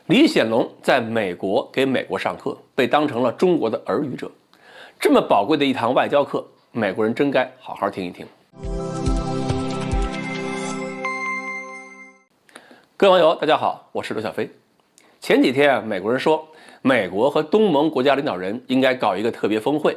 李显龙在美国给美国上课，被当成了中国的耳语者。这么宝贵的一堂外交课，美国人真该好好听一听。各位网友，大家好，我是刘小飞。前几天美国人说，美国和东盟国家领导人应该搞一个特别峰会，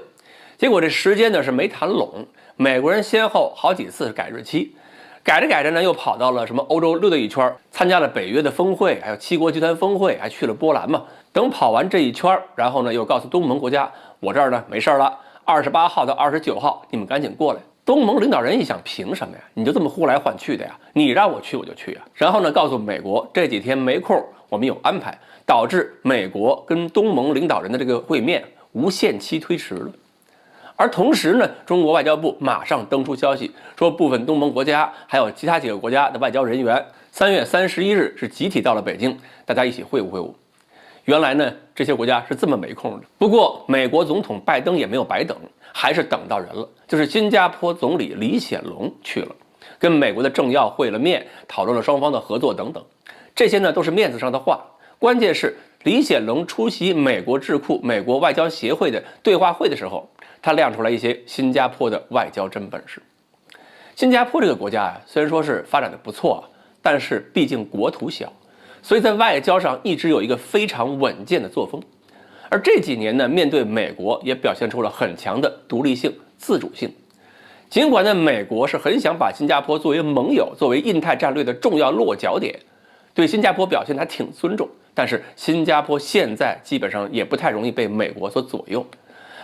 结果这时间呢是没谈拢，美国人先后好几次改日期。改着改着呢，又跑到了什么欧洲溜达一圈，参加了北约的峰会，还有七国集团峰会，还去了波兰嘛。等跑完这一圈，然后呢，又告诉东盟国家，我这儿呢没事了，28号到29号，你们赶紧过来。东盟领导人一想，凭什么呀？你就这么呼来唤去的呀？你让我去我就去啊。然后呢，告诉美国这几天没空，我们有安排，导致美国跟东盟领导人的这个会面无限期推迟了。而同时呢，中国外交部马上登出消息，说部分东盟国家还有其他几个国家的外交人员3月31日是集体到了北京，大家一起会晤会晤。原来呢，这些国家是这么没空的。不过，美国总统拜登也没有白等，还是等到人了，就是新加坡总理李显龙去了，跟美国的政要会了面，讨论了双方的合作等等。这些呢都是面子上的话，关键是李显龙出席美国智库美国外交协会的对话会的时候，他亮出来一些新加坡的外交真本事。新加坡这个国家啊，虽然说是发展的不错，但是毕竟国土小，所以在外交上一直有一个非常稳健的作风。而这几年呢，面对美国也表现出了很强的独立性、自主性。尽管呢，美国是很想把新加坡作为盟友，作为印太战略的重要落脚点，对新加坡表现还挺尊重，但是新加坡现在基本上也不太容易被美国所左右。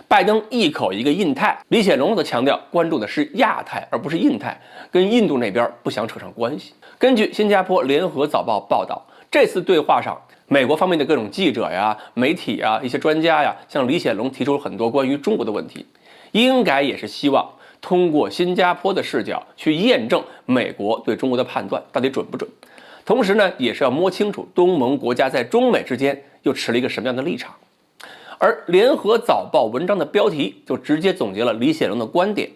拜登一口一个印太，李显龙则强调关注的是亚太而不是印太，跟印度那边不想扯上关系。根据新加坡联合早报报道，这次对话上，美国方面的各种记者呀、媒体呀、一些专家呀，向李显龙提出了很多关于中国的问题，应该也是希望通过新加坡的视角去验证美国对中国的判断到底准不准。同时呢，也是要摸清楚东盟国家在中美之间又持了一个什么样的立场。而联合早报文章的标题就直接总结了李显龙的观点，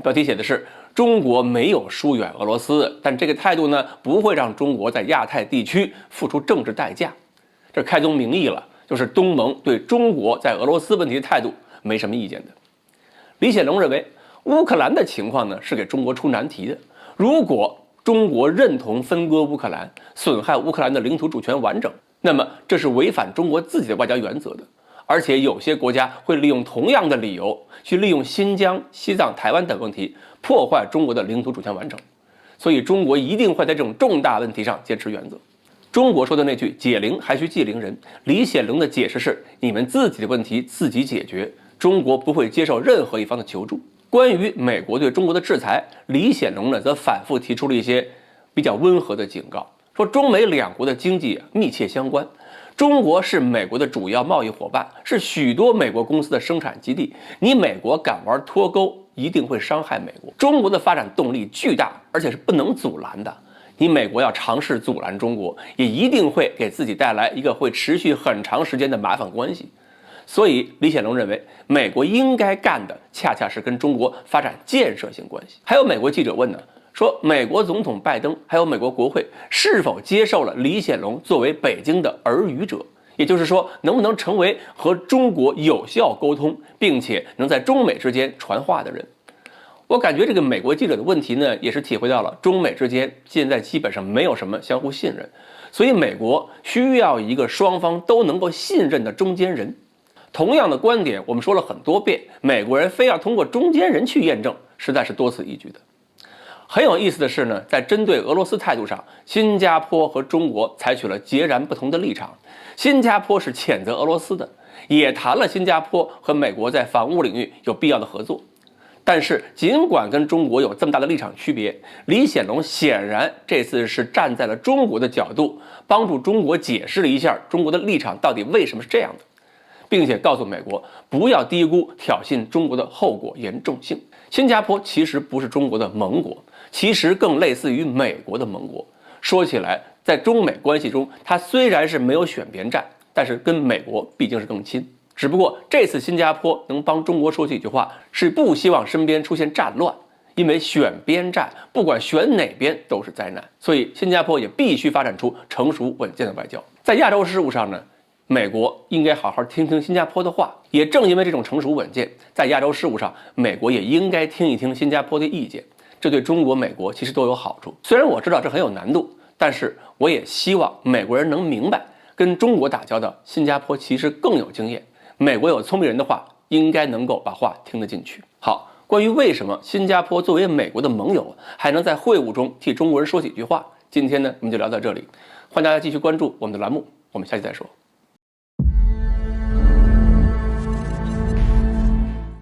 标题写的是中国没有疏远俄罗斯，但这个态度呢不会让中国在亚太地区付出政治代价。这开宗明义了，就是东盟对中国在俄罗斯问题的态度没什么意见的。李显龙认为乌克兰的情况呢是给中国出难题的，如果中国认同分割乌克兰，损害乌克兰的领土主权完整，那么这是违反中国自己的外交原则的。而且有些国家会利用同样的理由去利用新疆、西藏、台湾等问题破坏中国的领土主权完整，所以中国一定会在这种重大问题上坚持原则。中国说的那句解铃还须系铃人，李显龙的解释是你们自己的问题自己解决，中国不会接受任何一方的求助。关于美国对中国的制裁，李显龙呢则反复提出了一些比较温和的警告，说中美两国的经济密切相关，中国是美国的主要贸易伙伴，是许多美国公司的生产基地。你美国敢玩脱钩，一定会伤害美国。中国的发展动力巨大，而且是不能阻拦的。你美国要尝试阻拦中国，也一定会给自己带来一个会持续很长时间的麻烦关系。所以李显龙认为，美国应该干的恰恰是跟中国发展建设性关系。还有美国记者问呢，说美国总统拜登还有美国国会是否接受了李显龙作为北京的耳语者，也就是说能不能成为和中国有效沟通并且能在中美之间传话的人。我感觉这个美国记者的问题呢，也是体会到了中美之间现在基本上没有什么相互信任，所以美国需要一个双方都能够信任的中间人。同样的观点我们说了很多遍，美国人非要通过中间人去验证，实在是多此一举的。很有意思的是呢，在针对俄罗斯态度上，新加坡和中国采取了截然不同的立场。新加坡是谴责俄罗斯的，也谈了新加坡和美国在防务领域有必要的合作。但是尽管跟中国有这么大的立场区别，李显龙显然这次是站在了中国的角度，帮助中国解释了一下中国的立场到底为什么是这样的，并且告诉美国不要低估挑衅中国的后果严重性。新加坡其实不是中国的盟国，其实更类似于美国的盟国。说起来，在中美关系中，它虽然是没有选边站，但是跟美国毕竟是更亲。只不过这次新加坡能帮中国说几句话，是不希望身边出现战乱，因为选边站，不管选哪边都是灾难，所以新加坡也必须发展出成熟稳健的外交。在亚洲事务上呢，美国应该好好听听新加坡的话。也正因为这种成熟稳健，在亚洲事务上，美国也应该听一听新加坡的意见，这对中国、美国其实都有好处。虽然我知道这很有难度，但是我也希望美国人能明白，跟中国打交道，新加坡其实更有经验。美国有聪明人的话，应该能够把话听得进去。好，关于为什么新加坡作为美国的盟友，还能在会晤中替中国人说几句话，今天呢我们就聊到这里。欢迎大家继续关注我们的栏目，我们下期再说。